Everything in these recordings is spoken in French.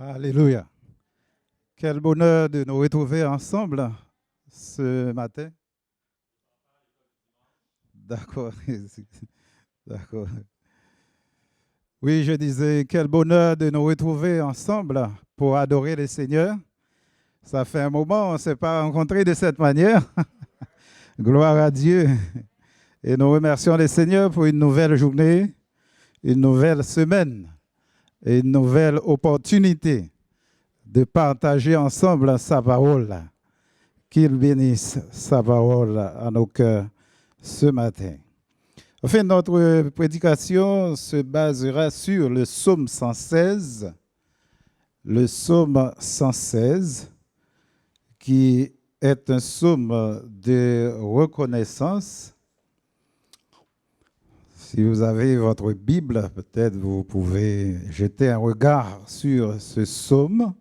Alléluia. Quel bonheur de nous retrouver ensemble ce matin. D'accord. D'accord. Oui, je disais, quel bonheur de nous retrouver ensemble pour adorer le Seigneur. Ça fait un moment, on ne s'est pas rencontrés de cette manière. Gloire à Dieu. Et nous remercions le Seigneur pour une nouvelle journée, une nouvelle semaine et une nouvelle opportunité de partager ensemble sa parole. Qu'il bénisse sa parole à nos cœurs ce matin. Enfin, notre prédication se basera sur le psaume 116. Le psaume 116, qui est un psaume de reconnaissance. Si vous avez votre Bible, peut-être vous pouvez jeter un regard sur ce psaume.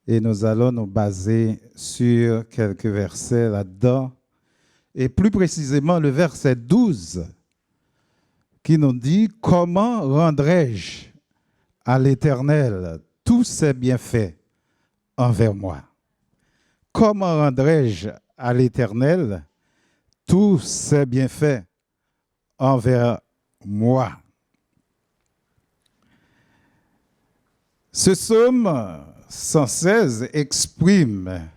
Et nous allons nous baser sur quelques versets là-dedans. Et plus précisément, le verset 12, qui nous dit « Comment rendrai-je à l'Éternel tous ses bienfaits envers moi ?» Comment rendrai-je à l'Éternel tous ses bienfaits envers moi? Ce psaume 116 exprime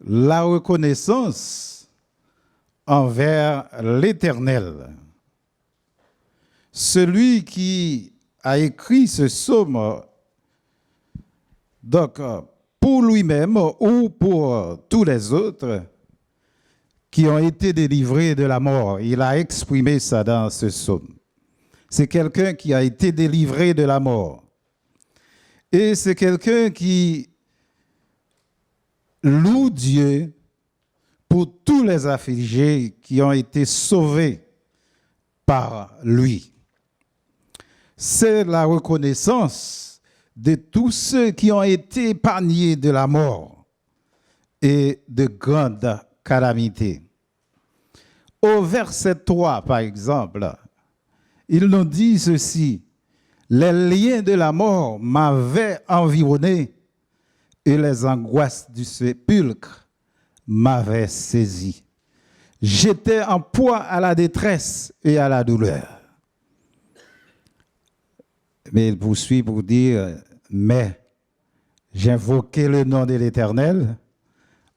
la reconnaissance envers l'Éternel. Celui qui a écrit ce psaume, donc pour lui-même ou pour tous les autres qui ont été délivrés de la mort, il a exprimé ça dans ce psaume. C'est quelqu'un qui a été délivré de la mort. Et c'est quelqu'un qui loue Dieu pour tous les affligés qui ont été sauvés par lui. C'est la reconnaissance de tous ceux qui ont été épargnés de la mort et de grandes calamités. Au verset 3, par exemple, il nous dit ceci: les liens de la mort m'avaient environné et les angoisses du sépulcre m'avaient saisi. J'étais en proie à la détresse et à la douleur. Mais il poursuit pour dire, mais j'invoquais le nom de l'Éternel.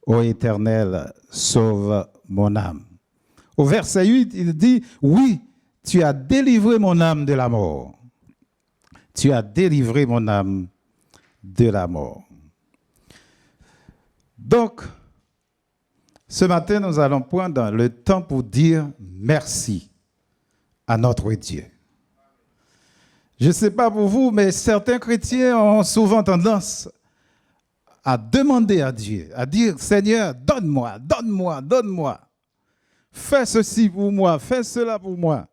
Ô Éternel, sauve mon âme. Au verset 8, il dit, oui, tu as délivré mon âme de la mort. Tu as délivré mon âme de la mort. Donc, ce matin, nous allons prendre le temps pour dire merci à notre Dieu. Je ne sais pas pour vous, mais certains chrétiens ont souvent tendance à demander à Dieu, à dire, Seigneur, donne-moi, donne-moi, donne-moi. Fais ceci pour moi, fais cela pour moi.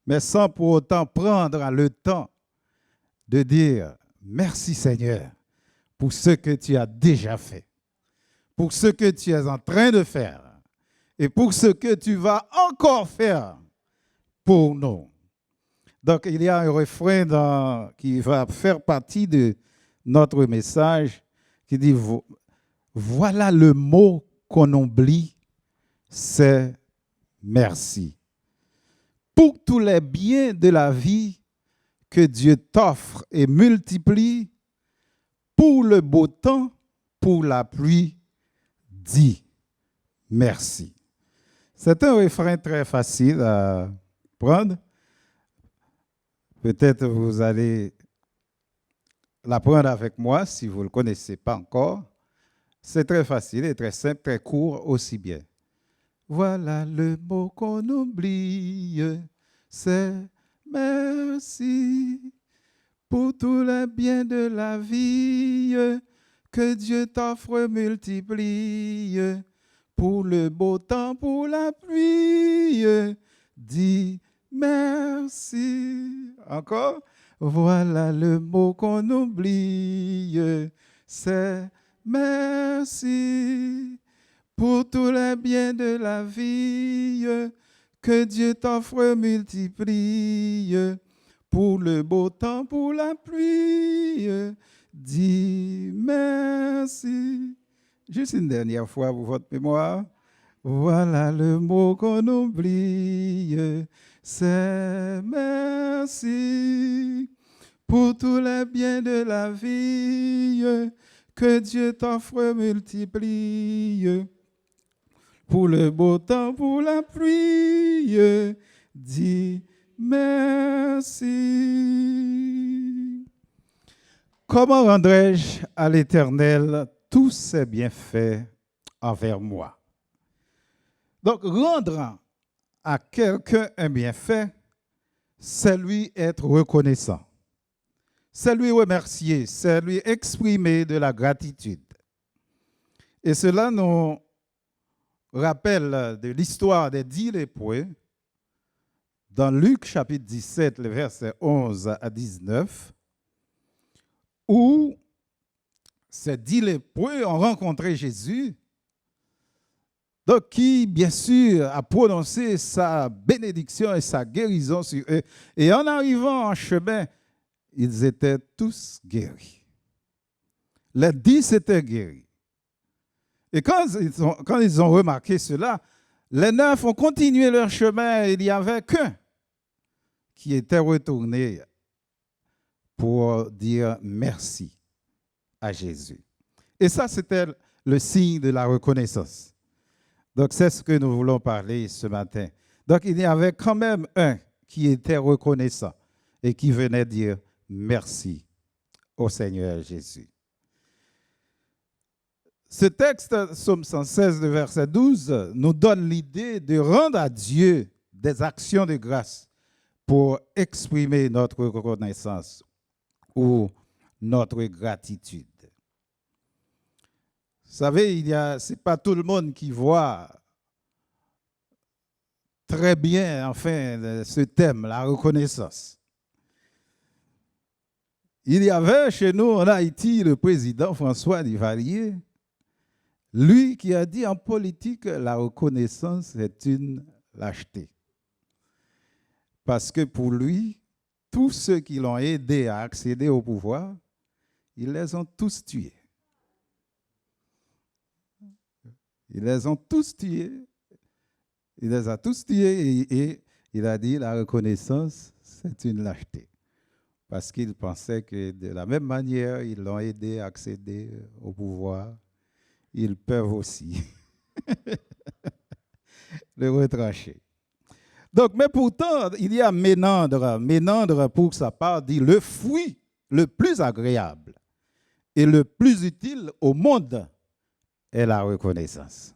Mais sans pour autant prendre le temps de dire, merci Seigneur, pour ce que tu as déjà fait, pour ce que tu es en train de faire et pour ce que tu vas encore faire pour nous. Donc, il y a un refrain qui va faire partie de notre message qui dit, voilà le mot qu'on oublie, c'est merci. Pour tous les biens de la vie que Dieu t'offre et multiplie, pour le beau temps, pour la pluie, dis merci. C'est un refrain très facile à prendre. Peut-être vous allez l'apprendre avec moi si vous ne le connaissez pas encore. C'est très facile et très simple, très court aussi bien. Voilà le mot qu'on oublie, c'est merci pour tous les biens de la vie que Dieu t'offre multiplie. Pour le beau temps, pour la pluie, dis merci. Encore, voilà le mot qu'on oublie, c'est merci. Pour tous les biens de la vie que Dieu t'offre multiplie. Pour le beau temps, pour la pluie, dis merci. Juste une dernière fois pour votre mémoire. Voilà le mot qu'on oublie, c'est merci. Pour tous les biens de la vie, que Dieu t'offre multiplie. Pour le beau temps, pour la pluie, dis merci. Comment rendrai-je à l'Éternel tous ses bienfaits envers moi? Donc, rendre à quelqu'un un bienfait, c'est lui être reconnaissant. C'est lui remercier, c'est lui exprimer de la gratitude. Et cela nous rappelle de l'histoire des 10 lépreux dans Luc chapitre 17, le verset 11 à 19, où ces 10 lépreux ont rencontré Jésus, donc qui, bien sûr, a prononcé sa bénédiction et sa guérison sur eux. Et en arrivant en chemin, ils étaient tous guéris. Les 10 étaient guéris. Et quand ils ont remarqué cela, les 9 ont continué leur chemin et il n'y avait qu'un qui était retourné pour dire merci à Jésus. Et ça, c'était le signe de la reconnaissance. Donc, c'est ce que nous voulons parler ce matin. Donc, il y avait quand même un qui était reconnaissant et qui venait dire merci au Seigneur Jésus. Ce texte, Psaume 116, le verset 12, nous donne l'idée de rendre à Dieu des actions de grâce pour exprimer notre reconnaissance ou notre gratitude. Vous savez, ce n'est pas tout le monde qui voit très bien, enfin, ce thème, la reconnaissance. Il y avait chez nous en Haïti le président François Duvalier, lui qui a dit en politique, la reconnaissance est une lâcheté. Parce que pour lui, tous ceux qui l'ont aidé à accéder au pouvoir, ils les ont tous tués. Ils les ont tous tués. Il les a tous tués et il a dit la reconnaissance, c'est une lâcheté. Parce qu'il pensait que de la même manière, ils l'ont aidé à accéder au pouvoir. Ils peuvent aussi le retrancher. Donc, mais pourtant, il y a Ménandre. Ménandre, pour sa part, dit le fruit le plus agréable et le plus utile au monde est la reconnaissance.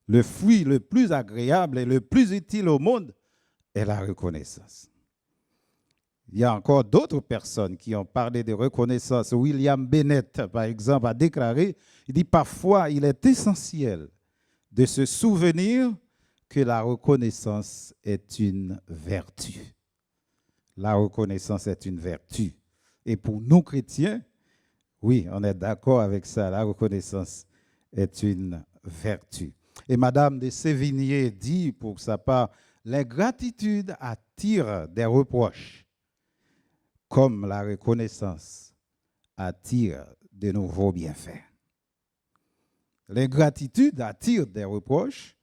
Le fruit le plus agréable et le plus utile au monde est la reconnaissance. Il y a encore d'autres personnes qui ont parlé de reconnaissance. William Bennett, par exemple, a déclaré, il dit parfois il est essentiel de se souvenir que la reconnaissance est une vertu. La reconnaissance est une vertu. Et pour nous chrétiens, oui, on est d'accord avec ça, la reconnaissance est une vertu. Et Madame de Sévigné dit pour sa part, l'ingratitude attire des reproches, comme la reconnaissance attire de nouveaux bienfaits. L'ingratitude attire des reproches,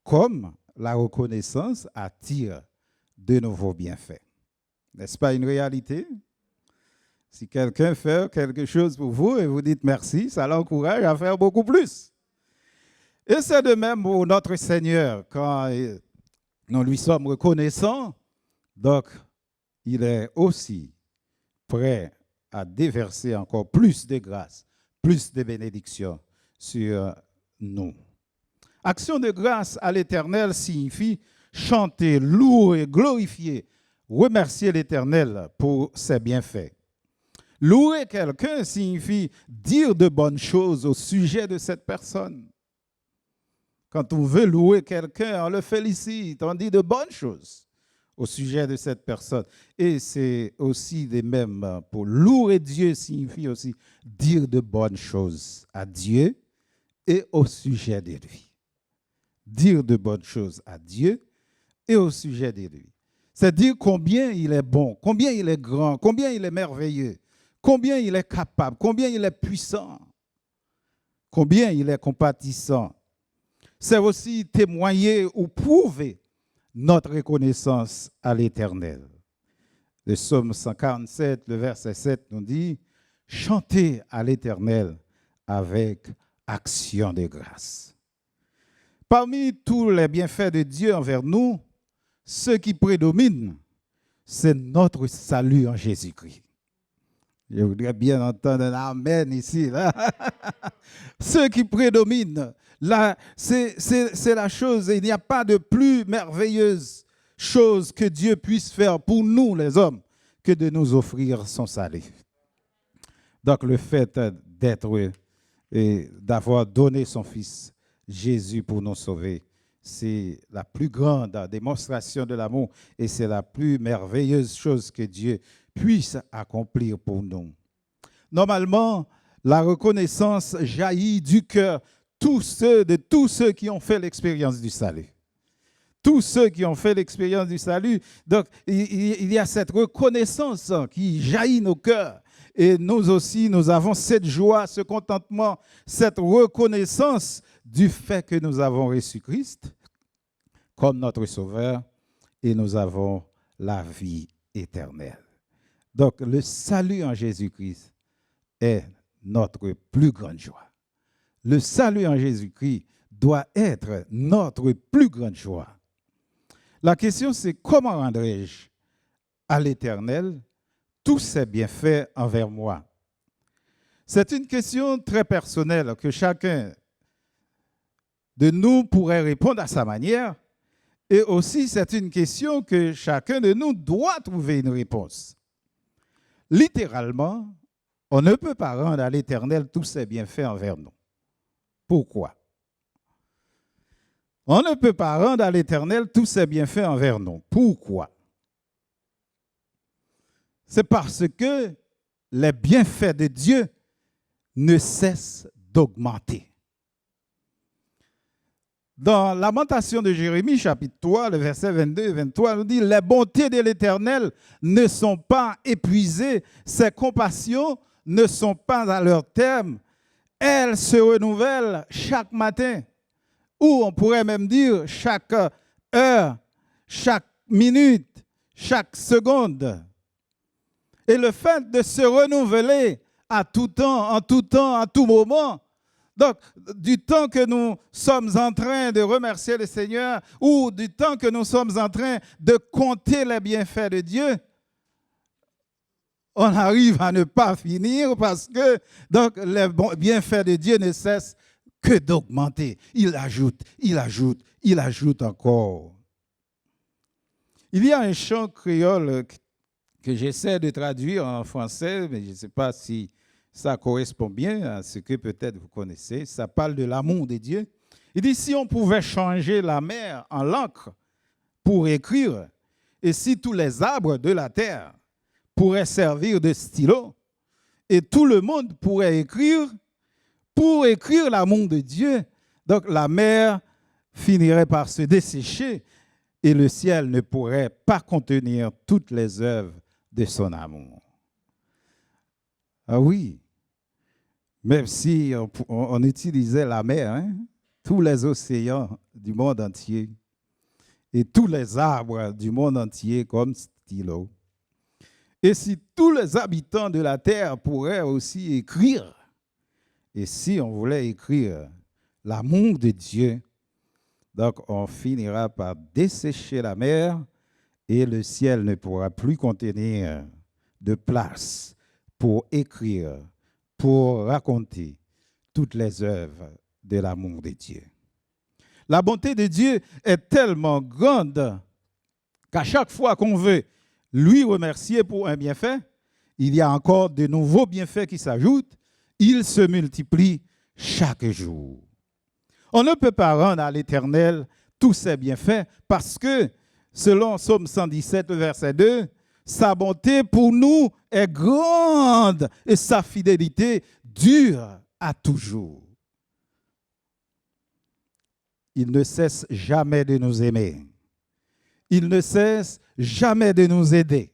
comme la reconnaissance attire de nouveaux bienfaits. N'est-ce pas une réalité? Si quelqu'un fait quelque chose pour vous et vous dites merci, ça l'encourage à faire beaucoup plus. Et c'est de même pour notre Seigneur. Quand nous lui sommes reconnaissants, donc il est aussi prêt à déverser encore plus de grâce, plus de bénédictions sur nous. Action de grâce à l'Éternel signifie chanter, louer, glorifier, remercier l'Éternel pour ses bienfaits. Louer quelqu'un signifie dire de bonnes choses au sujet de cette personne. Quand on veut louer quelqu'un, on le félicite, on dit de bonnes choses au sujet de cette personne. Et c'est aussi de même pour louer Dieu signifie aussi dire de bonnes choses à Dieu et au sujet de lui. Dire de bonnes choses à Dieu et au sujet de lui. C'est dire combien il est bon, combien il est grand, combien il est merveilleux, combien il est capable, combien il est puissant, combien il est compatissant. C'est aussi témoigner ou prouver notre reconnaissance à l'Éternel. Le psaume 147, le verset 7 nous dit « Chantez à l'Éternel avec action de grâce ». Parmi tous les bienfaits de Dieu envers nous, ce qui prédomine, c'est notre salut en Jésus-Christ. Je voudrais bien entendre un amen ici. Là. Ce qui prédomine, là, c'est la chose. Il n'y a pas de plus merveilleuse chose que Dieu puisse faire pour nous, les hommes, que de nous offrir son salut. Donc, le fait d'être et d'avoir donné son Fils Jésus pour nous sauver, c'est la plus grande démonstration de l'amour et c'est la plus merveilleuse chose que Dieu puisse accomplir pour nous. Normalement, la reconnaissance jaillit du cœur de tous ceux qui ont fait l'expérience du salut. Tous ceux qui ont fait l'expérience du salut. Donc, il y a cette reconnaissance qui jaillit nos cœurs. Et nous aussi, nous avons cette joie, ce contentement, cette reconnaissance du fait que nous avons reçu Christ comme notre Sauveur et nous avons la vie éternelle. Donc, le salut en Jésus-Christ est notre plus grande joie. Le salut en Jésus-Christ doit être notre plus grande joie. La question, c'est comment rendrai-je à l'Éternel tous ses bienfaits envers moi? C'est une question très personnelle que chacun de nous pourrait répondre à sa manière. Et aussi, c'est une question que chacun de nous doit trouver une réponse. Littéralement, on ne peut pas rendre à l'Éternel tous ses bienfaits envers nous. Pourquoi? On ne peut pas rendre à l'Éternel tous ses bienfaits envers nous. Pourquoi? C'est parce que les bienfaits de Dieu ne cessent d'augmenter. Dans Lamentation de Jérémie, chapitre 3, le verset 22 et 23, nous dit « Les bontés de l'Éternel ne sont pas épuisées, ses compassions ne sont pas à leur terme, elles se renouvellent chaque matin. » Ou on pourrait même dire chaque heure, chaque minute, chaque seconde. Et le fait de se renouveler à tout temps, en tout temps, à tout moment, donc du temps que nous sommes en train de remercier le Seigneur ou du temps que nous sommes en train de compter les bienfaits de Dieu, on arrive à ne pas finir parce que donc, les bienfaits de Dieu ne cessent que d'augmenter. Il ajoute, il ajoute, il ajoute encore. Il y a un chant créole que j'essaie de traduire en français, mais je ne sais pas si ça correspond bien à ce que peut-être vous connaissez. Ça parle de l'amour de Dieu. Il dit, si on pouvait changer la mer en l'encre pour écrire, et si tous les arbres de la terre pourraient servir de stylo, et tout le monde pourrait écrire, pour écrire l'amour de Dieu, donc la mer finirait par se dessécher et le ciel ne pourrait pas contenir toutes les œuvres de son amour. Ah oui, même si on utilisait la mer, hein, tous les océans du monde entier et tous les arbres du monde entier comme stylo. Et si tous les habitants de la terre pourraient aussi écrire, et si on voulait écrire l'amour de Dieu, donc on finira par dessécher la mer et le ciel ne pourra plus contenir de place pour écrire, pour raconter toutes les œuvres de l'amour de Dieu. La bonté de Dieu est tellement grande qu'à chaque fois qu'on veut lui remercier pour un bienfait, il y a encore de nouveaux bienfaits qui s'ajoutent. Il se multiplie chaque jour. On ne peut pas rendre à l'Éternel tous ses bienfaits parce que, selon Psaume 117, verset 2, sa bonté pour nous est grande et sa fidélité dure à toujours. Il ne cesse jamais de nous aimer. Il ne cesse jamais de nous aider.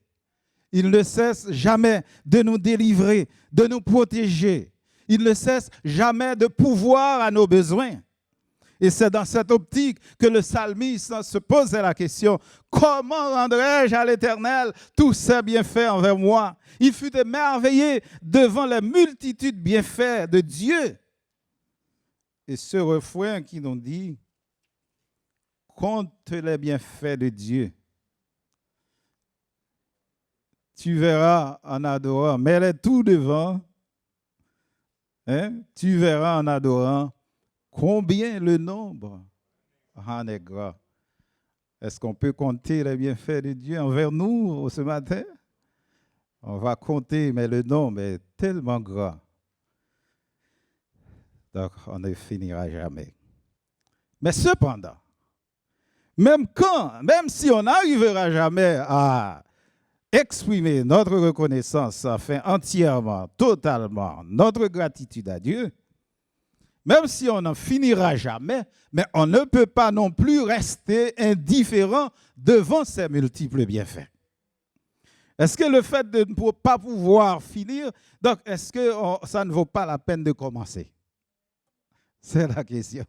Il ne cesse jamais de nous délivrer, de nous protéger. Il ne cesse jamais de pourvoir à nos besoins. Et c'est dans cette optique que le psalmiste se posait la question, comment rendrai-je à l'Éternel tous ses bienfaits envers moi? Il fut émerveillé devant la multitude de bienfaits de Dieu. Et ce refrain qui nous dit, compte les bienfaits de Dieu. Tu verras en adorant, mets-les tout devant, tu verras en adorant combien le nombre en est grand. Est-ce qu'on peut compter les bienfaits de Dieu envers nous ce matin? On va compter, mais le nombre est tellement grand. Donc, on ne finira jamais. Mais cependant, même si on n'arrivera jamais à exprimer notre reconnaissance, enfin entièrement, totalement, notre gratitude à Dieu, même si on n'en finira jamais, mais on ne peut pas non plus rester indifférent devant ces multiples bienfaits. Est-ce que le fait de ne pas pouvoir finir, donc est-ce que ça ne vaut pas la peine de commencer? C'est la question.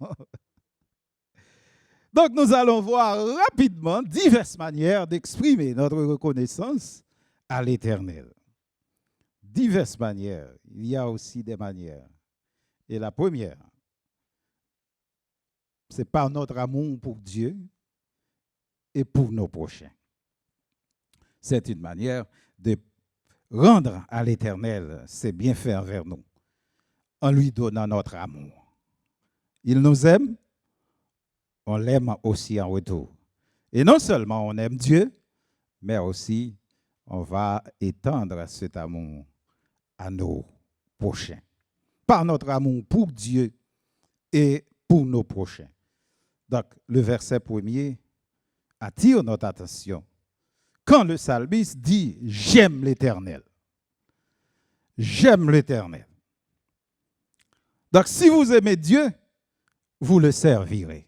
Donc nous allons voir rapidement diverses manières d'exprimer notre reconnaissance à l'Éternel. Diverses manières. Il y a aussi des manières. Et la première, c'est par notre amour pour Dieu et pour nos prochains. C'est une manière de rendre à l'Éternel ses bienfaits envers nous, en lui donnant notre amour. Il nous aime, on l'aime aussi en retour. Et non seulement on aime Dieu, mais aussi on va étendre cet amour à nos prochains. Par notre amour pour Dieu et pour nos prochains. Donc, le verset premier attire notre attention. Quand le psalmiste dit « J'aime l'Éternel ». J'aime l'Éternel. Donc, si vous aimez Dieu, vous le servirez.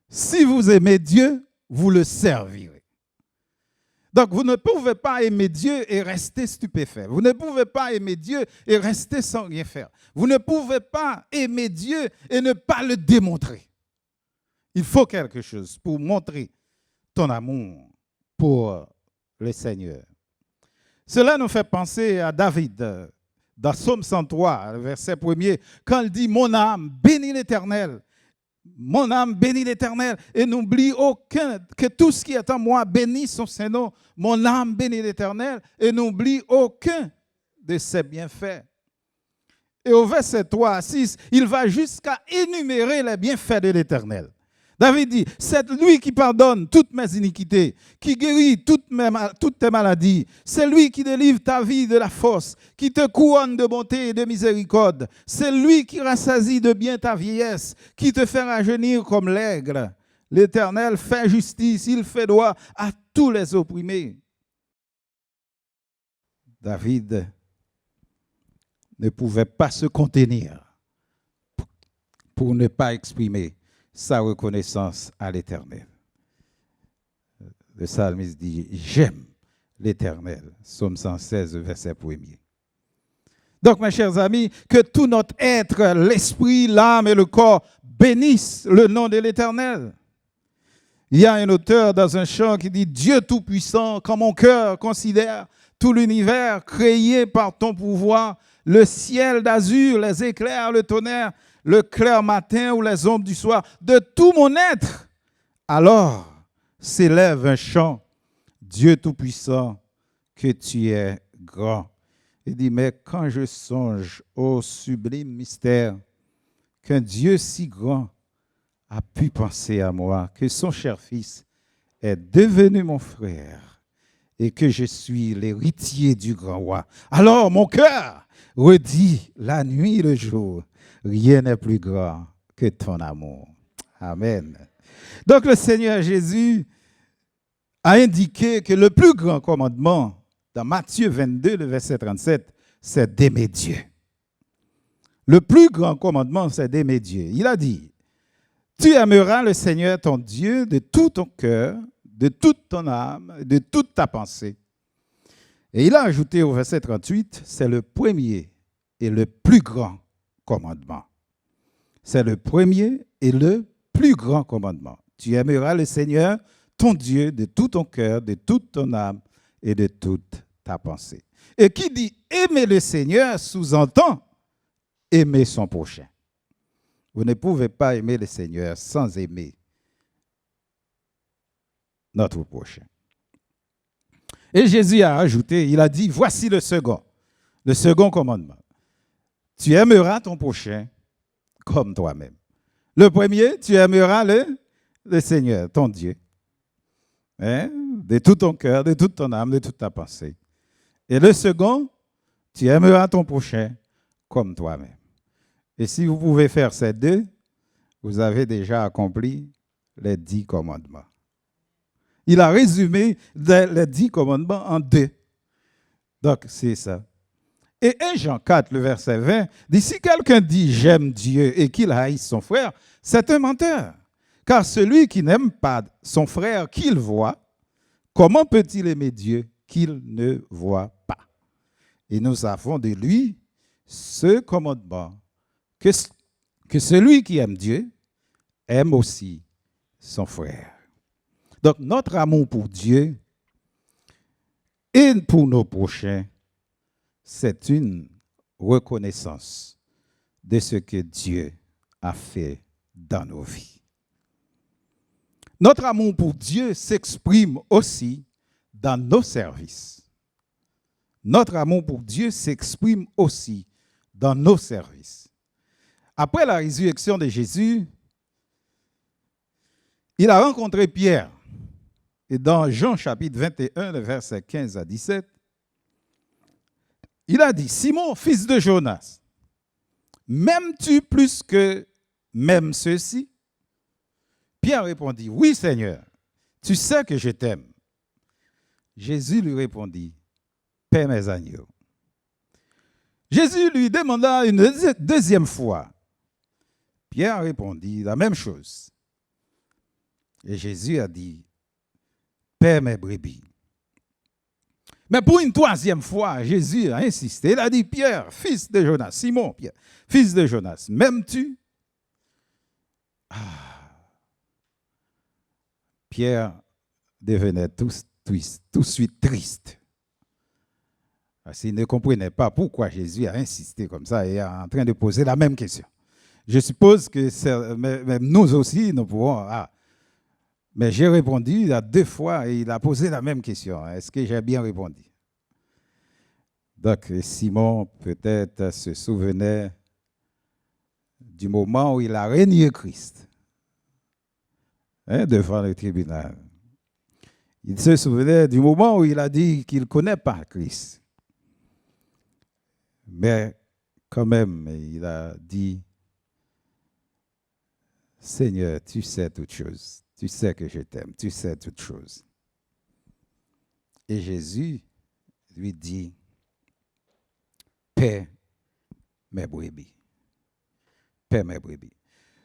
Si vous aimez Dieu, vous le servirez. Donc, vous ne pouvez pas aimer Dieu et rester stupéfait. Vous ne pouvez pas aimer Dieu et rester sans rien faire. Vous ne pouvez pas aimer Dieu et ne pas le démontrer. Il faut quelque chose pour montrer ton amour pour le Seigneur. Cela nous fait penser à David, dans Psaume 103, le verset 1er, quand il dit « Mon âme bénit l'Éternel ». Mon âme bénit l'Éternel et n'oublie aucun, que tout ce qui est en moi bénit son Saint-Nom. Mon âme bénit l'Éternel et n'oublie aucun de ses bienfaits. Et au verset 3 à 6, il va jusqu'à énumérer les bienfaits de l'Éternel. David dit, c'est lui qui pardonne toutes mes iniquités, qui guérit toutes tes maladies. C'est lui qui délivre ta vie de la fosse, qui te couronne de bonté et de miséricorde. C'est lui qui rassasie de bien ta vieillesse, qui te fait rajeunir comme l'aigle. L'Éternel fait justice, il fait droit à tous les opprimés. David ne pouvait pas se contenir pour ne pas exprimer sa reconnaissance à l'Éternel. Le psalmiste dit « J'aime l'Éternel ». Psaume 116, verset 1er. Donc, mes chers amis, que tout notre être, l'esprit, l'âme et le corps bénissent le nom de l'Éternel. Il y a un auteur dans un chant qui dit « Dieu Tout-Puissant, quand mon cœur considère tout l'univers créé par ton pouvoir, le ciel d'azur, les éclairs, le tonnerre, le clair matin ou les ombres du soir, de tout mon être, alors s'élève un chant, Dieu Tout-Puissant, que tu es grand. Il dit, mais quand je songe au sublime mystère, qu'un Dieu si grand a pu penser à moi, que son cher fils est devenu mon frère et que je suis l'héritier du grand roi. Alors mon cœur redit la nuit et le jour, rien n'est plus grand que ton amour. Amen. Donc le Seigneur Jésus a indiqué que le plus grand commandement, dans Matthieu 22, le verset 37, c'est d'aimer Dieu. Le plus grand commandement, c'est d'aimer Dieu. Il a dit, Tu aimeras le Seigneur ton Dieu de tout ton cœur, de toute ton âme, de toute ta pensée. Et il a ajouté au verset 38, c'est le premier et le plus grand commandement. C'est le premier et le plus grand commandement. Tu aimeras le Seigneur ton Dieu de tout ton cœur, de toute ton âme et de toute ta pensée. Et qui dit aimer le Seigneur sous-entend aimer son prochain. Vous ne pouvez pas aimer le Seigneur sans aimer notre prochain. Et Jésus a ajouté, il a dit, voici le second commandement. Tu aimeras ton prochain comme toi-même. Le premier, tu aimeras le Seigneur, ton Dieu, de tout ton cœur, de toute ton âme, de toute ta pensée. Et le second, tu aimeras ton prochain comme toi-même. Et si vous pouvez faire ces deux, vous avez déjà accompli les 10 commandements. Il a résumé les 10 commandements en 2. Donc, c'est ça. Et 1 Jean 4, le verset 20, dit, si quelqu'un dit « j'aime Dieu » et qu'il haïsse son frère, c'est un menteur. Car celui qui n'aime pas son frère qu'il voit, comment peut-il aimer Dieu qu'il ne voit pas? Et nous avons de lui ce commandement, que celui qui aime Dieu aime aussi son frère. Donc, notre amour pour Dieu et pour nos prochains, c'est une reconnaissance de ce que Dieu a fait dans nos vies. Notre amour pour Dieu s'exprime aussi dans nos services. Notre amour pour Dieu s'exprime aussi dans nos services. Après la résurrection de Jésus, il a rencontré Pierre. Et dans Jean chapitre 21, le verset 15 à 17, il a dit, Simon, fils de Jonas, m'aimes-tu plus que même ceux-ci? Pierre répondit, oui Seigneur, tu sais que je t'aime. Jésus lui répondit, paie mes agneaux. Jésus lui demanda une deuxième fois. Pierre répondit la même chose. Et Jésus a dit, paie mes brebis. Mais pour une troisième fois, Jésus a insisté. Il a dit, Pierre, fils de Jonas, Simon, Pierre, fils de Jonas, m'aimes-tu? Pierre devenait tout de suite triste. Parce qu'il ne comprenait pas pourquoi Jésus a insisté comme ça et est en train de poser la même question. Je suppose que même nous aussi, nous pouvons... Mais j'ai répondu à 2 fois et il a posé la même question. Est-ce que j'ai bien répondu? Donc, Simon peut-être se souvenait du moment où il a renié Christ devant le tribunal. Il se souvenait du moment où il a dit qu'il ne connaît pas Christ. Mais quand même, il a dit, Seigneur, tu sais toutes choses. Tu sais que je t'aime, tu sais toutes choses. Et Jésus lui dit, paie mes brebis. Paie mes brebis.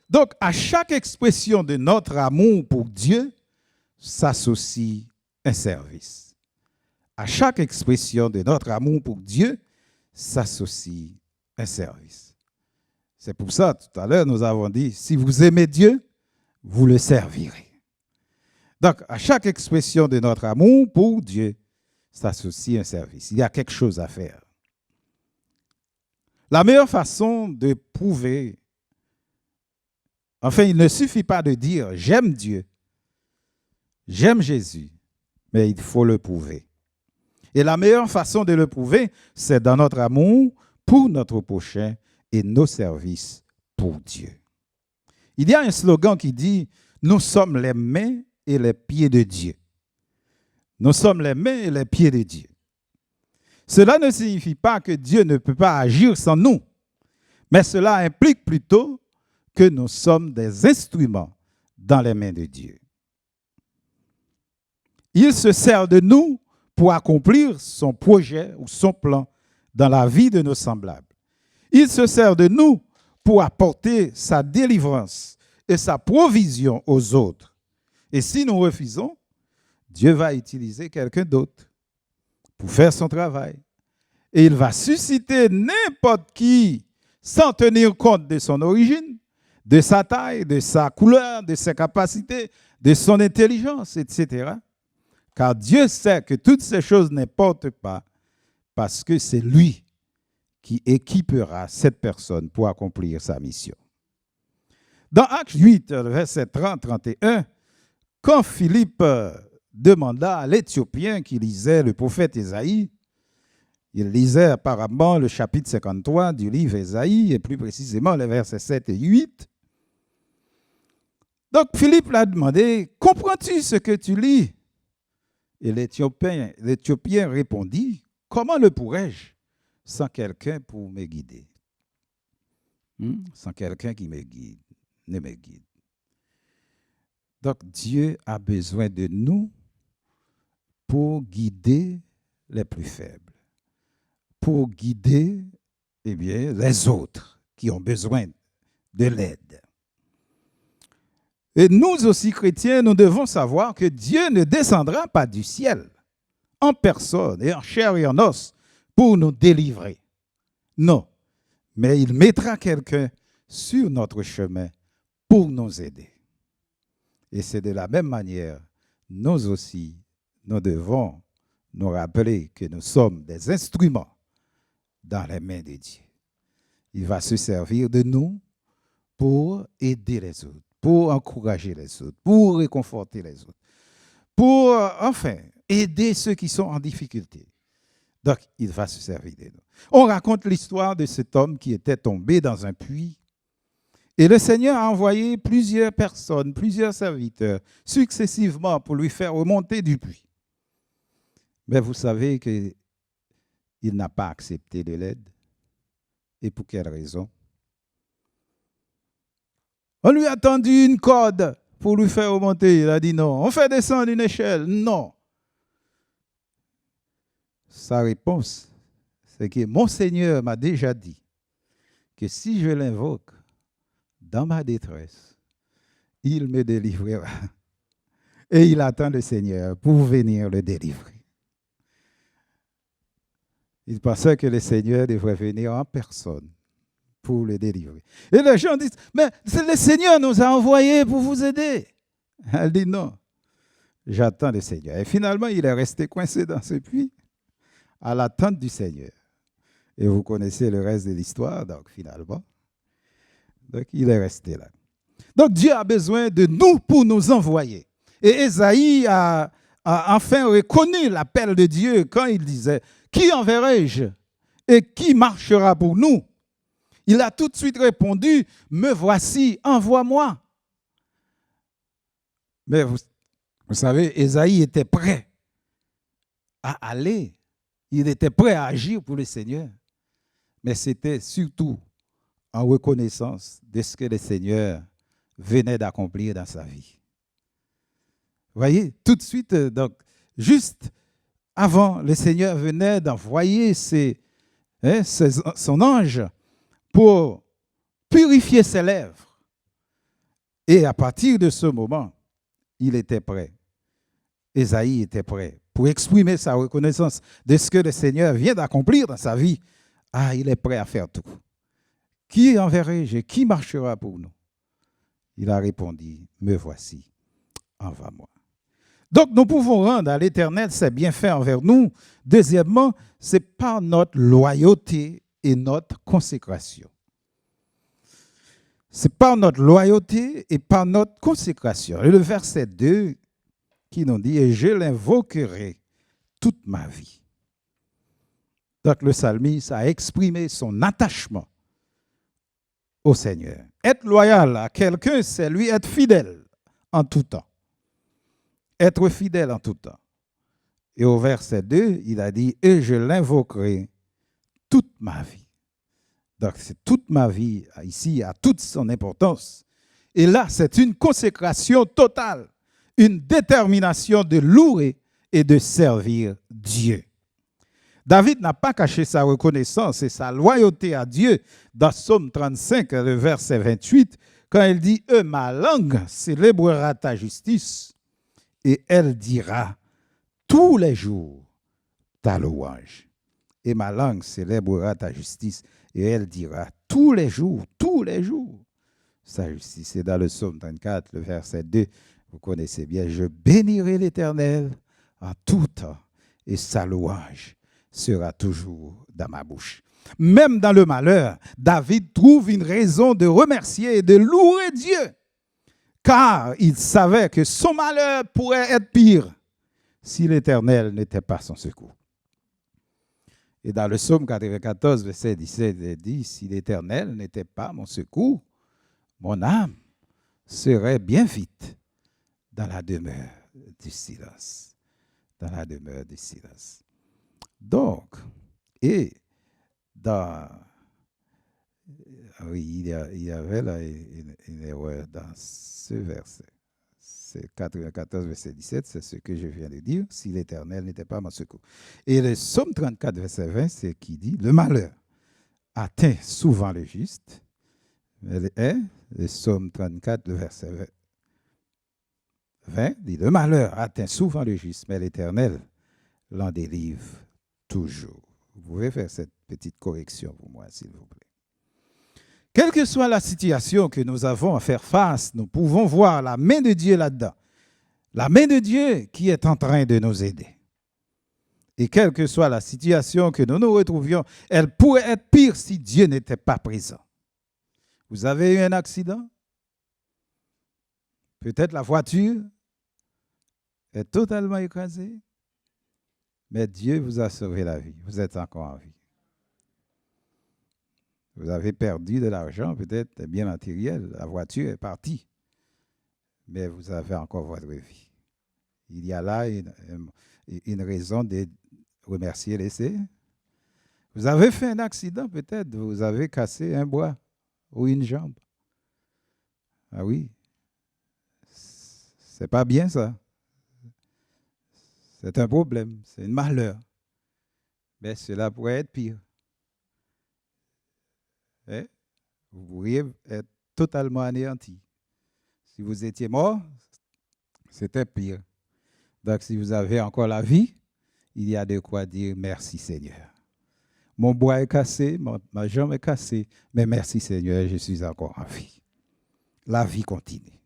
Donc, à chaque expression de notre amour pour Dieu, s'associe un service. À chaque expression de notre amour pour Dieu, s'associe un service. C'est pour ça, tout à l'heure, nous avons dit, si vous aimez Dieu, vous le servirez. Donc, à chaque expression de notre amour pour Dieu, s'associe un service. Il y a quelque chose à faire. La meilleure façon de prouver, enfin, il ne suffit pas de dire « j'aime Dieu », « j'aime Jésus », mais il faut le prouver. Et la meilleure façon de le prouver, c'est dans notre amour pour notre prochain et nos services pour Dieu. Il y a un slogan qui dit « nous sommes les mains et les pieds de Dieu ». Nous sommes les mains et les pieds de Dieu. Cela ne signifie pas que Dieu ne peut pas agir sans nous, mais cela implique plutôt que nous sommes des instruments dans les mains de Dieu. Il se sert de nous pour accomplir son projet ou son plan dans la vie de nos semblables. Il se sert de nous pour apporter sa délivrance et sa provision aux autres. Et si nous refusons, Dieu va utiliser quelqu'un d'autre pour faire son travail. Et il va susciter n'importe qui sans tenir compte de son origine, de sa taille, de sa couleur, de ses capacités, de son intelligence, etc. Car Dieu sait que toutes ces choses n'importent pas parce que c'est lui qui équipera cette personne pour accomplir sa mission. Dans Actes 8, verset 30-31, quand Philippe demanda à l'Éthiopien qui lisait le prophète Ésaïe, il lisait apparemment le chapitre 53 du livre Ésaïe, et plus précisément les versets 7 et 8. Donc Philippe l'a demandé, « Comprends-tu ce que tu lis ?» Et l'Éthiopien répondit, « Comment le pourrais-je sans quelqu'un pour me guider ?» Sans quelqu'un qui me guide, ne me guide. Donc Dieu a besoin de nous pour guider les plus faibles, pour guider les autres qui ont besoin de l'aide. Et nous aussi, chrétiens, nous devons savoir que Dieu ne descendra pas du ciel en personne et en chair et en os pour nous délivrer. Non, mais il mettra quelqu'un sur notre chemin pour nous aider. Et c'est de la même manière, nous aussi, nous devons nous rappeler que nous sommes des instruments dans les mains de Dieu. Il va se servir de nous pour aider les autres, pour encourager les autres, pour réconforter les autres, pour, aider ceux qui sont en difficulté. Donc, il va se servir de nous. On raconte l'histoire de cet homme qui était tombé dans un puits. Et le Seigneur a envoyé plusieurs personnes, plusieurs serviteurs, successivement pour lui faire remonter du puits. Mais vous savez qu'il n'a pas accepté de l'aide. Et pour quelle raison? On lui a tendu une corde pour lui faire remonter. Il a dit non. On fait descendre une échelle. Non. Sa réponse, c'est que mon Seigneur m'a déjà dit que si je l'invoque dans ma détresse, il me délivrera. Et il attend le Seigneur pour venir le délivrer. Il pensait que le Seigneur devrait venir en personne pour le délivrer. Et les gens disent, mais le Seigneur nous a envoyés pour vous aider. Elle dit non, j'attends le Seigneur. Et finalement, il est resté coincé dans ce puits à l'attente du Seigneur. Et vous connaissez le reste de l'histoire, donc finalement, il est resté là. Donc Dieu a besoin de nous pour nous envoyer. Et Ésaïe a enfin reconnu l'appel de Dieu quand il disait, « Qui enverrai-je et qui marchera pour nous ?» Il a tout de suite répondu, « Me voici, envoie-moi. » Mais vous savez, Ésaïe était prêt à aller. Il était prêt à agir pour le Seigneur. Mais c'était surtout en reconnaissance de ce que le Seigneur venait d'accomplir dans sa vie. Vous voyez, tout de suite, donc, juste avant, le Seigneur venait d'envoyer son ange pour purifier ses lèvres. Et à partir de ce moment, il était prêt. Ésaïe était prêt pour exprimer sa reconnaissance de ce que le Seigneur vient d'accomplir dans sa vie. Ah, il est prêt à faire tout. Qui enverrai-je? Qui marchera pour nous? Il a répondu, me voici, envoie-moi. Donc, nous pouvons rendre à l'Éternel ses bienfaits envers nous. Deuxièmement, c'est par notre loyauté et notre consécration. C'est par notre loyauté et par notre consécration. Et le verset 2 qui nous dit « Et je l'invoquerai toute ma vie ». Donc, le psalmiste a exprimé son attachement au Seigneur. Être loyal à quelqu'un, c'est lui être fidèle en tout temps. Être fidèle en tout temps. Et au verset 2, il a dit « Et je l'invoquerai toute ma vie ». Donc, c'est toute ma vie, ici, a toute son importance. Et là, c'est une consécration totale, une détermination de louer et de servir Dieu. David n'a pas caché sa reconnaissance et sa loyauté à Dieu dans Psaume 35, le verset 28, quand elle dit, ma langue célébrera ta justice, et elle dira tous les jours ta louange. Et ma langue célébrera ta justice, et elle dira tous les jours, sa justice. C'est dans le psaume 34, le verset 2, vous connaissez bien, je bénirai l'Éternel en tout temps, et sa louange sera toujours dans ma bouche. Même dans le malheur, David trouve une raison de remercier et de louer Dieu, car il savait que son malheur pourrait être pire si l'Éternel n'était pas son secours. Et dans le psaume 94, verset 17, il dit, si l'Éternel n'était pas mon secours, mon âme serait bien vite dans la demeure du silence. Dans la demeure du silence. Donc, et dans... Oui, il y avait là une erreur dans ce verset. C'est 94, verset 17, c'est ce que je viens de dire, si l'Éternel n'était pas mon secours. Et le psaume 34, verset 20, c'est qui dit, le malheur atteint souvent le juste. Le psaume 34, le verset 20, dit, le malheur atteint souvent le juste, mais l'Éternel l'en délivre toujours. Vous pouvez faire cette petite correction pour moi, s'il vous plaît. Quelle que soit la situation que nous avons à faire face, nous pouvons voir la main de Dieu là-dedans. La main de Dieu qui est en train de nous aider. Et quelle que soit la situation que nous nous retrouvions, elle pourrait être pire si Dieu n'était pas présent. Vous avez eu un accident? Peut-être la voiture est totalement écrasée, mais Dieu vous a sauvé la vie. Vous êtes encore en vie. Vous avez perdu de l'argent, peut-être des biens matériels. La voiture est partie. Mais vous avez encore votre vie. Il y a là une raison de remercier l'essai. Vous avez fait un accident, peut-être. Vous avez cassé un bras ou une jambe. Ah oui. C'est pas bien ça. C'est un problème. C'est un malheur. Mais cela pourrait être pire. Vous pourriez être totalement anéanti. Si vous étiez mort, c'était pire. Donc, si vous avez encore la vie, il y a de quoi dire merci Seigneur. Mon bois est cassé, ma jambe est cassée, mais merci Seigneur, je suis encore en vie. La vie continue.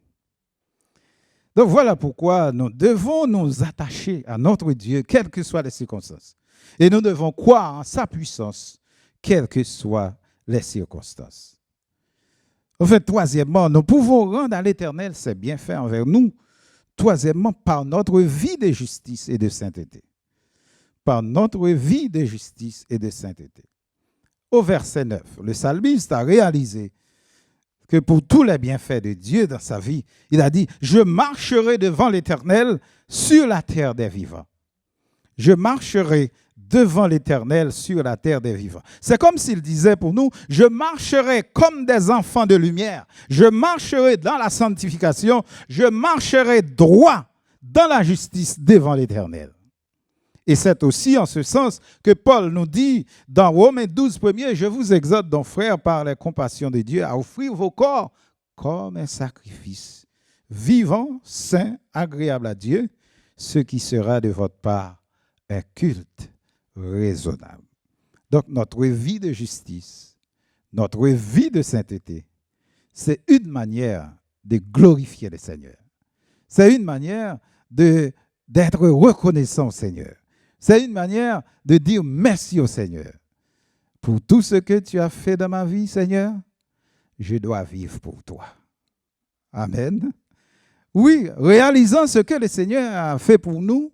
Donc, voilà pourquoi nous devons nous attacher à notre Dieu, quelles que soient les circonstances. Et nous devons croire en sa puissance, quelles que soient les circonstances. En fait, troisièmement, nous pouvons rendre à l'Éternel ses bienfaits envers nous. Troisièmement, par notre vie de justice et de sainteté. Par notre vie de justice et de sainteté. Au verset 9, le psalmiste a réalisé que pour tous les bienfaits de Dieu dans sa vie, il a dit, je marcherai devant l'Éternel sur la terre des vivants. Je marcherai devant l'Éternel sur la terre des vivants. C'est comme s'il disait pour nous, je marcherai comme des enfants de lumière, je marcherai dans la sanctification, je marcherai droit dans la justice devant l'Éternel. Et c'est aussi en ce sens que Paul nous dit dans Romains 12, 1er, je vous exhorte donc frères par les compassions de Dieu à offrir vos corps comme un sacrifice vivant, saint, agréable à Dieu, ce qui sera de votre part un culte raisonnable. Donc notre vie de justice, notre vie de sainteté, c'est une manière de glorifier le Seigneur. C'est une manière d'être reconnaissant au Seigneur. C'est une manière de dire merci au Seigneur. Pour tout ce que tu as fait dans ma vie, Seigneur, je dois vivre pour toi. Amen. Oui, réalisant ce que le Seigneur a fait pour nous,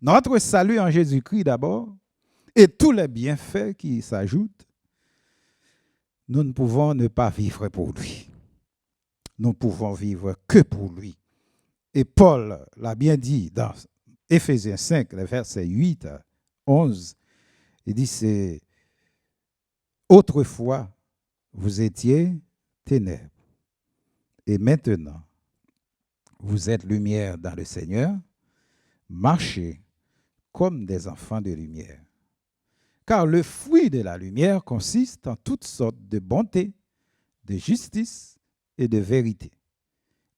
notre salut en Jésus-Christ d'abord, et tous les bienfaits qui s'ajoutent, nous ne pouvons ne pas vivre pour lui. Nous pouvons vivre que pour lui. Et Paul l'a bien dit dans Éphésiens 5, les versets 8 à 11, il dit, c'est autrefois, vous étiez ténèbres, et maintenant, vous êtes lumière dans le Seigneur, marchez comme des enfants de lumière. Car le fruit de la lumière consiste en toutes sortes de bonté, de justice et de vérité.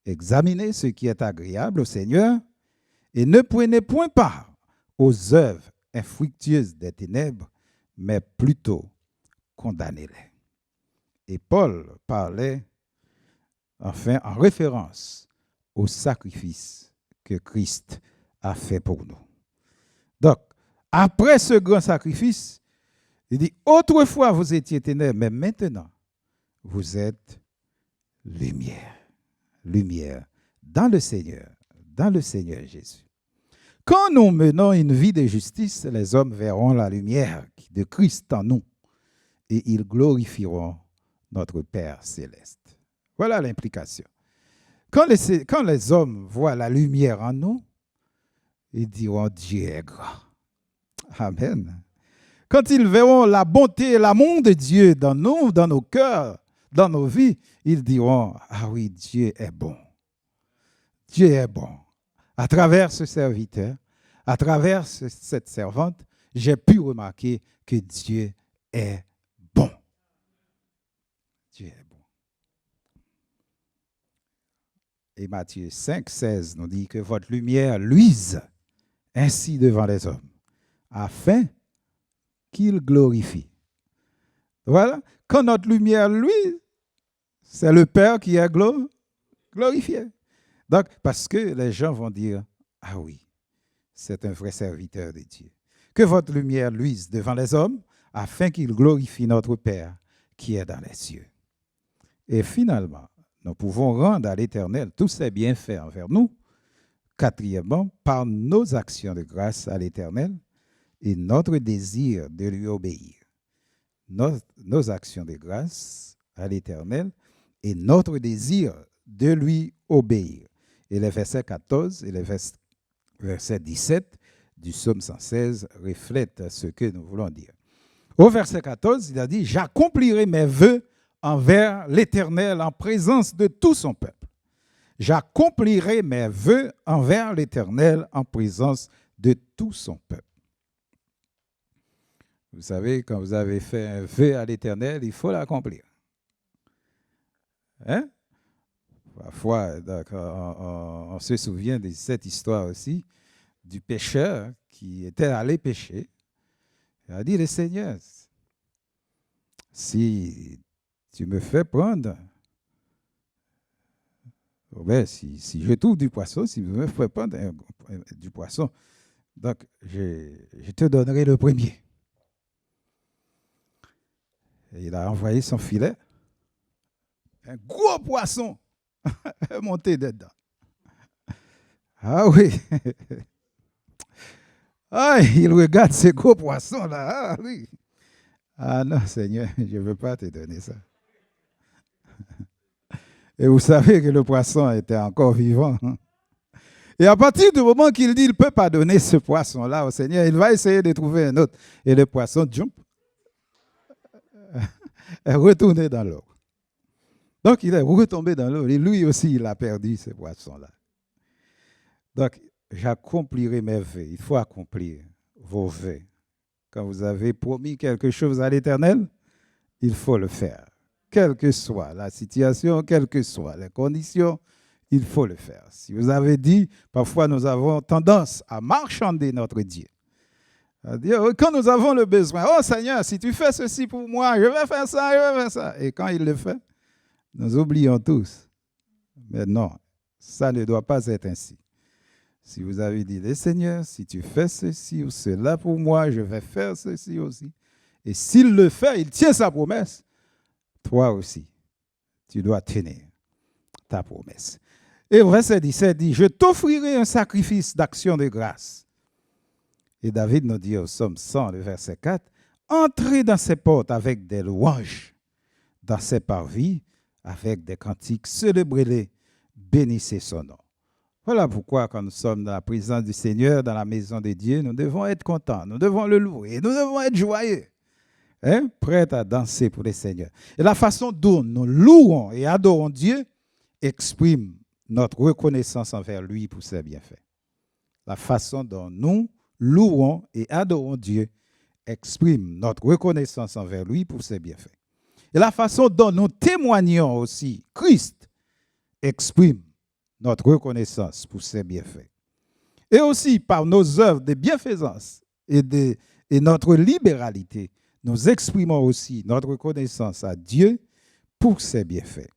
Examinez ce qui est agréable au Seigneur et ne prenez point part aux œuvres infructueuses des ténèbres, mais plutôt condamnez-les. Et Paul parlait enfin en référence au sacrifice que Christ a fait pour nous. Donc, après ce grand sacrifice, il dit, autrefois vous étiez ténèbres, mais maintenant vous êtes lumière. Lumière dans le Seigneur Jésus. Quand nous menons une vie de justice, les hommes verront la lumière de Christ en nous et ils glorifieront notre Père céleste. Voilà l'implication. Quand les hommes voient la lumière en nous, ils diront Dieu est grand. Amen. Quand ils verront la bonté et l'amour de Dieu dans nous, dans nos cœurs, dans nos vies, ils diront, ah oui, Dieu est bon. Dieu est bon. À travers ce serviteur, à travers cette servante, j'ai pu remarquer que Dieu est bon. Dieu est bon. Et Matthieu 5, 16 nous dit que votre lumière luise ainsi devant les hommes, afin qu'ils glorifient. Voilà. Quand notre lumière luise, c'est le Père qui est glorifié. Donc, parce que les gens vont dire, ah oui, c'est un vrai serviteur de Dieu. Que votre lumière luise devant les hommes, afin qu'ils glorifient notre Père qui est dans les cieux. Et finalement, nous pouvons rendre à l'Éternel tous ses bienfaits envers nous. Quatrièmement, par nos actions de grâce à l'Éternel et notre désir de lui obéir. Nos actions de grâce à l'Éternel et notre désir de lui obéir. Et les versets 14 et les versets 17 du psaume 116 reflètent ce que nous voulons dire. Au verset 14, il a dit « J'accomplirai mes vœux envers l'Éternel en présence de tout son peuple. J'accomplirai mes vœux envers l'Éternel en présence de tout son peuple. » Vous savez, quand vous avez fait un vœu à l'Éternel, il faut l'accomplir. Hein? Parfois, on se souvient de cette histoire aussi du pécheur qui était allé pécher. Il a dit, le Seigneur, si tu me fais prendre, ben, si je trouve du poisson, si tu me fais prendre du poisson, donc je te donnerai le premier. Et il a envoyé son filet, un gros poisson monté dedans. Ah oui. Ah, il regarde ces gros poissons-là. Ah oui. Ah non, Seigneur, je ne veux pas te donner ça. Et vous savez que le poisson était encore vivant. Et à partir du moment qu'il dit qu'il ne peut pas donner ce poisson-là au Seigneur, il va essayer de trouver un autre. Et le poisson jump. Est retourné dans l'eau. Donc, il est retombé dans l'eau. Et lui aussi, il a perdu ce poisson-là. Donc, j'accomplirai mes vœux. Il faut accomplir vos vœux. Quand vous avez promis quelque chose à l'Éternel, il faut le faire. Quelle que soit la situation, quelles que soient les conditions, il faut le faire. Si vous avez dit, parfois nous avons tendance à marchander notre Dieu. Quand nous avons le besoin, oh Seigneur, si tu fais ceci pour moi, je vais faire ça, je vais faire ça. Et quand il le fait, nous oublions tous. Mais non, ça ne doit pas être ainsi. Si vous avez dit, Seigneur, si tu fais ceci ou cela pour moi, je vais faire ceci aussi. Et s'il le fait, il tient sa promesse. Toi aussi, tu dois tenir ta promesse. Et verset 17 dit, je t'offrirai un sacrifice d'action de grâce. Et David nous dit au psaume 100, le verset 4, entrez dans ses portes avec des louanges, dans ses parvis avec des cantiques, célébrez-les, bénissez son nom. Voilà pourquoi quand nous sommes dans la présence du Seigneur, dans la maison de Dieu, nous devons être contents, nous devons le louer, nous devons être joyeux, prêts à danser pour le Seigneur. Et la façon dont nous louons et adorons Dieu exprime notre reconnaissance envers lui pour ses bienfaits. La façon dont nous louons et adorons Dieu exprime notre reconnaissance envers lui pour ses bienfaits. Et la façon dont nous témoignons aussi Christ exprime notre reconnaissance pour ses bienfaits. Et aussi par nos œuvres de bienfaisance et notre libéralité, nous exprimons aussi notre reconnaissance à Dieu pour ses bienfaits.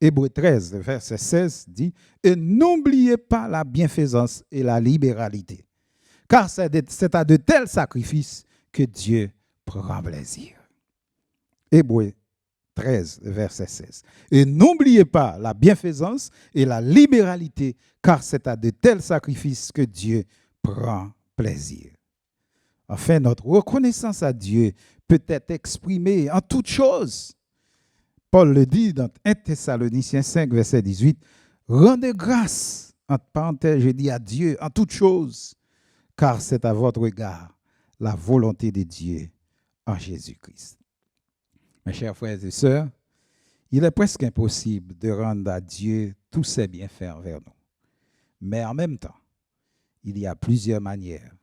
Hébreux 13, verset 16 dit « Et n'oubliez pas la bienfaisance et la libéralité, car c'est à de tels sacrifices que Dieu prend plaisir. » Hébreux 13, verset 16. « Et n'oubliez pas la bienfaisance et la libéralité, car c'est à de tels sacrifices que Dieu prend plaisir. » Enfin, notre reconnaissance à Dieu peut être exprimée en toutes choses. Paul le dit dans 1 Thessaloniciens 5, verset 18, « Rendez grâce, entre parenthèses, je dis à Dieu, en toutes choses, car c'est à votre égard la volonté de Dieu en Jésus-Christ. » Mes chers frères et sœurs, il est presque impossible de rendre à Dieu tous ses bienfaits envers nous. Mais en même temps, il y a plusieurs manières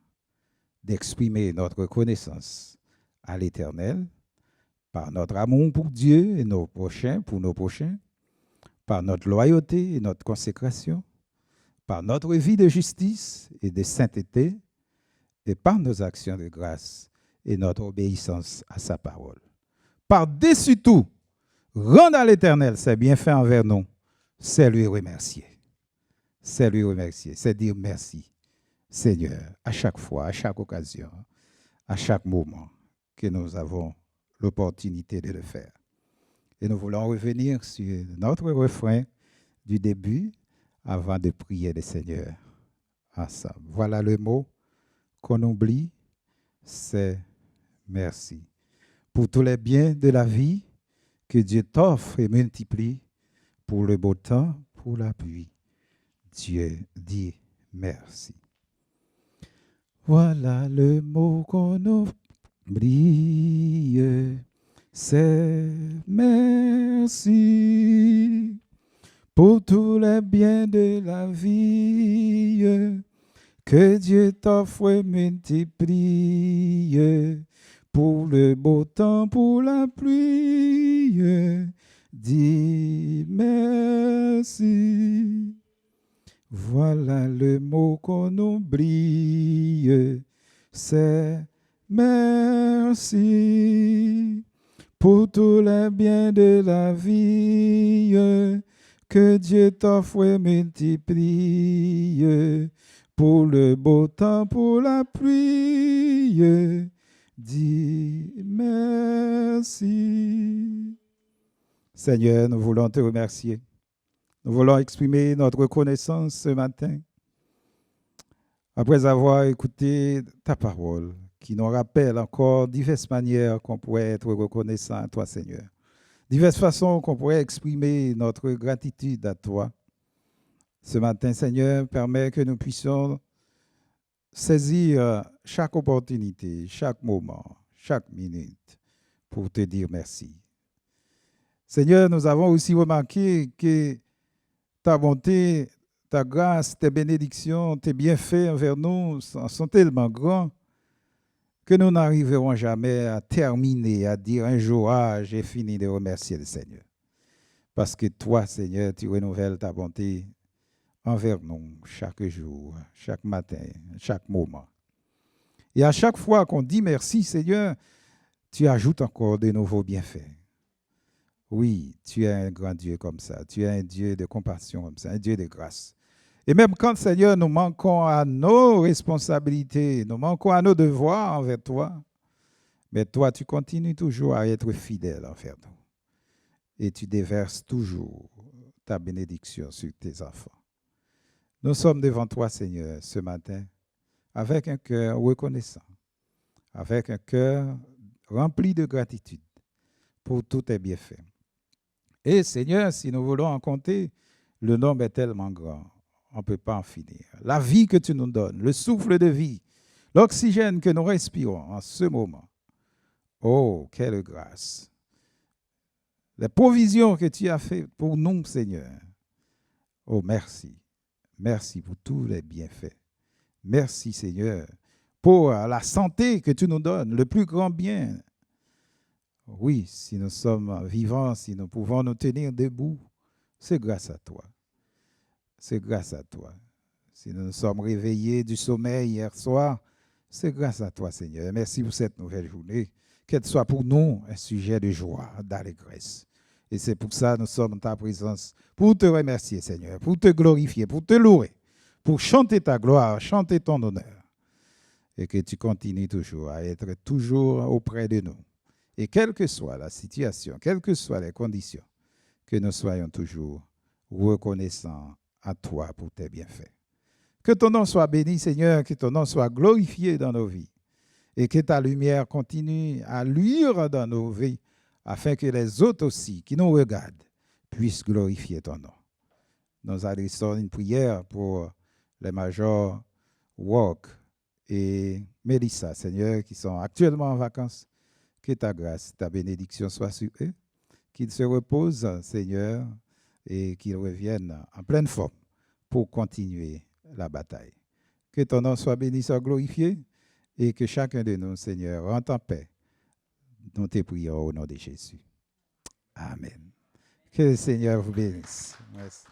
d'exprimer notre reconnaissance à l'Éternel, par notre amour pour Dieu et nos prochains, pour nos prochains, par notre loyauté et notre consécration, par notre vie de justice et de sainteté, et par nos actions de grâce et notre obéissance à sa parole. Par-dessus tout, rendre à l'Éternel ses bienfaits envers nous, c'est lui remercier. C'est lui remercier, c'est dire merci, Seigneur, à chaque fois, à chaque occasion, à chaque moment que nous avons l'opportunité de le faire. Et nous voulons revenir sur notre refrain du début avant de prier le Seigneur ensemble. Voilà le mot qu'on oublie, c'est merci. Pour tous les biens de la vie que Dieu t'offre et multiplie, pour le beau temps, pour la pluie, Dieu dit merci. Voilà le mot qu'on oublie, c'est merci. Pour tous les biens de la vie que Dieu t'offre et multiplie, pour le beau temps, pour la pluie, dis merci. Voilà le mot qu'on oublie, c'est merci. Pour tous les biens de la vie que Dieu t'offre et multiplie, pour le beau temps, pour la pluie, dis merci. Seigneur, nous voulons te remercier. Nous voulons exprimer notre reconnaissance ce matin, après avoir écouté ta parole, qui nous rappelle encore diverses manières qu'on pourrait être reconnaissant à toi, Seigneur. Diverses façons qu'on pourrait exprimer notre gratitude à toi. Ce matin, Seigneur, permet que nous puissions saisir chaque opportunité, chaque moment, chaque minute pour te dire merci. Seigneur, nous avons aussi remarqué que ta bonté, ta grâce, tes bénédictions, tes bienfaits envers nous sont tellement grands que nous n'arriverons jamais à terminer, à dire un jour, ah, j'ai fini de remercier le Seigneur. Parce que toi, Seigneur, tu renouvelles ta bonté envers nous chaque jour, chaque matin, chaque moment. Et à chaque fois qu'on dit merci, Seigneur, tu ajoutes encore de nouveaux bienfaits. Oui, tu es un grand Dieu comme ça. Tu es un Dieu de compassion comme ça, un Dieu de grâce. Et même quand, Seigneur, nous manquons à nos responsabilités, nous manquons à nos devoirs envers toi, mais toi, tu continues toujours à être fidèle envers nous. Et tu déverses toujours ta bénédiction sur tes enfants. Nous sommes devant toi, Seigneur, ce matin, avec un cœur reconnaissant, avec un cœur rempli de gratitude pour tous tes bienfaits. Et Seigneur, si nous voulons en compter, le nombre est tellement grand, on ne peut pas en finir. La vie que tu nous donnes, le souffle de vie, l'oxygène que nous respirons en ce moment. Oh, quelle grâce! Les provisions que tu as faites pour nous, Seigneur. Oh, merci. Merci pour tous les bienfaits. Merci, Seigneur, pour la santé que tu nous donnes, le plus grand bien. Oui, si nous sommes vivants, si nous pouvons nous tenir debout, c'est grâce à toi. c'est grâce à toi. Si nous nous sommes réveillés du sommeil hier soir, c'est grâce à toi, Seigneur. Merci pour cette nouvelle journée. Qu'elle soit pour nous un sujet de joie, d'allégresse. Et c'est pour ça que nous sommes en ta présence, pour te remercier, Seigneur, pour te glorifier, pour te louer, pour chanter ta gloire, chanter ton honneur. Et que tu continues toujours à être toujours auprès de nous. Et quelle que soit la situation, quelles que soient les conditions, que nous soyons toujours reconnaissants à toi pour tes bienfaits. Que ton nom soit béni, Seigneur, que ton nom soit glorifié dans nos vies et que ta lumière continue à luire dans nos vies afin que les autres aussi qui nous regardent puissent glorifier ton nom. Nous adressons une prière pour les majors Walk et Mélissa, Seigneur, qui sont actuellement en vacances. Que ta grâce, ta bénédiction soit sur eux, qu'ils se reposent, Seigneur, et qu'ils reviennent en pleine forme pour continuer la bataille. Que ton nom soit béni, soit glorifié, et que chacun de nous, Seigneur, rentre en paix. Nous te prions au nom de Jésus. Amen. Que le Seigneur vous bénisse. Merci.